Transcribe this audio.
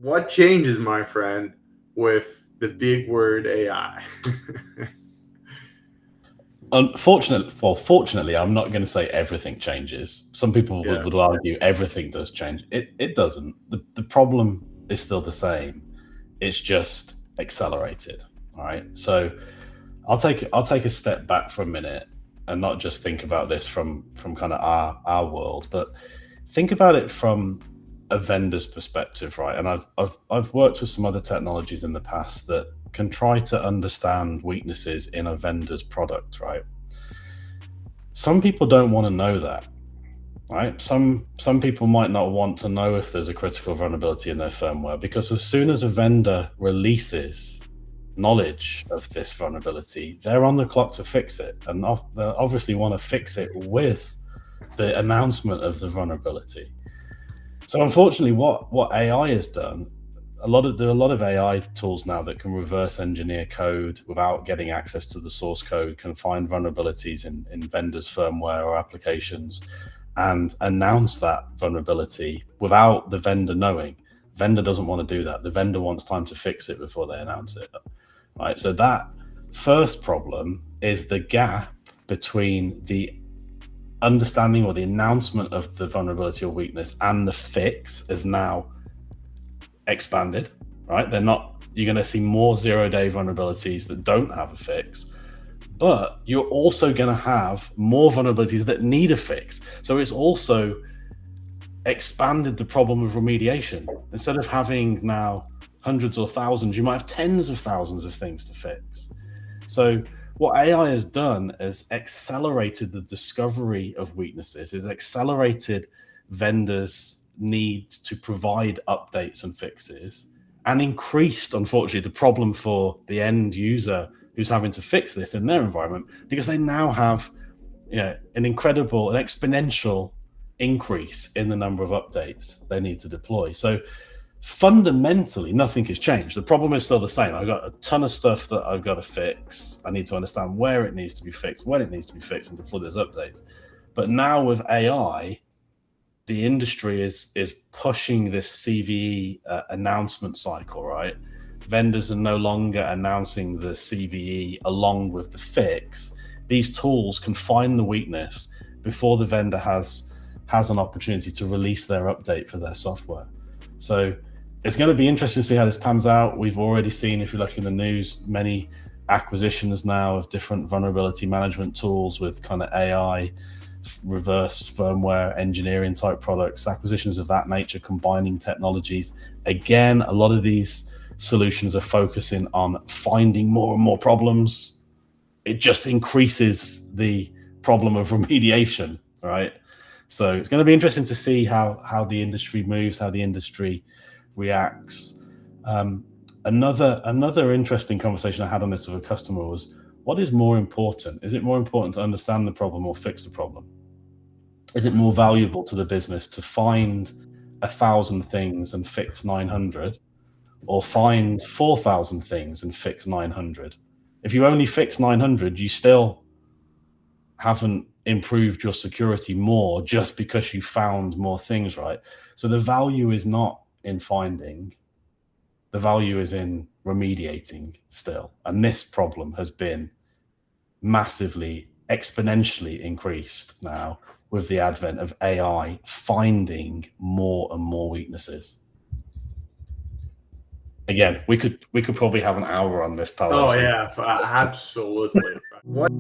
what changes, my friend, with the big word AI? Fortunately, I'm not going to say everything changes. Some people would argue everything does change. It doesn't. The problem is still the same. It's just accelerated. All right. So I'll take a step back for a minute and not just think about this from kind of our world, but think about it from a vendor's perspective, right? And I've worked with some other technologies in the past that can try to understand weaknesses in a vendor's product, right? Some people don't want to know that, right? Some people might not want to know if there's a critical vulnerability in their firmware, because as soon as a vendor releases knowledge of this vulnerability, they're on the clock to fix it, and they obviously want to fix it with the announcement of the vulnerability. So unfortunately, what AI has done, there are a lot of AI tools now that can reverse engineer code without getting access to the source code, can find vulnerabilities in vendors' firmware or applications, and announce that vulnerability without the vendor knowing. Vendor doesn't want to do that. The vendor wants time to fix it before they announce it. Right. So that first problem is the gap between the understanding or the announcement of the vulnerability or weakness and the fix is now expanded, right? You're going to see more 0-day vulnerabilities that don't have a fix, but you're also going to have more vulnerabilities that need a fix. So it's also expanded the problem of remediation. Instead of having now hundreds or thousands, you might have tens of thousands of things to fix. So what AI has done is accelerated the discovery of weaknesses, is accelerated vendors' need to provide updates and fixes, and increased, unfortunately, the problem for the end user who's having to fix this in their environment, because they now have an exponential increase in the number of updates they need to deploy. So fundamentally, nothing has changed. The problem is still the same. I've got a ton of stuff that I've got to fix. I need to understand where it needs to be fixed, when it needs to be fixed, and deploy those updates. But now with AI, the industry is pushing this CVE announcement cycle, right? Vendors are no longer announcing the CVE along with the fix. These tools can find the weakness before the vendor has an opportunity to release their update for their software. So it's going to be interesting to see how this pans out. We've already seen, if you look in the news, many acquisitions now of different vulnerability management tools with kind of AI, reverse firmware engineering type products, acquisitions of that nature, combining technologies. Again, a lot of these solutions are focusing on finding more and more problems. It just increases the problem of remediation, right? So it's going to be interesting to see how the industry moves, how the industry reacts. Another interesting conversation I had on this with a customer was, what is more important? Is it more important to understand the problem or fix the problem? Is it more valuable to the business to find 1,000 things and fix 900, or find 4,000 things and fix 900? If you only fix 900, you still haven't improved your security more just because you found more things, right? So the value is not in finding, the value is in remediating still. And this problem has been massively, exponentially increased now with the advent of AI finding more and more weaknesses. Again, we could probably have an hour on this, Paolo. Oh, yeah, absolutely. What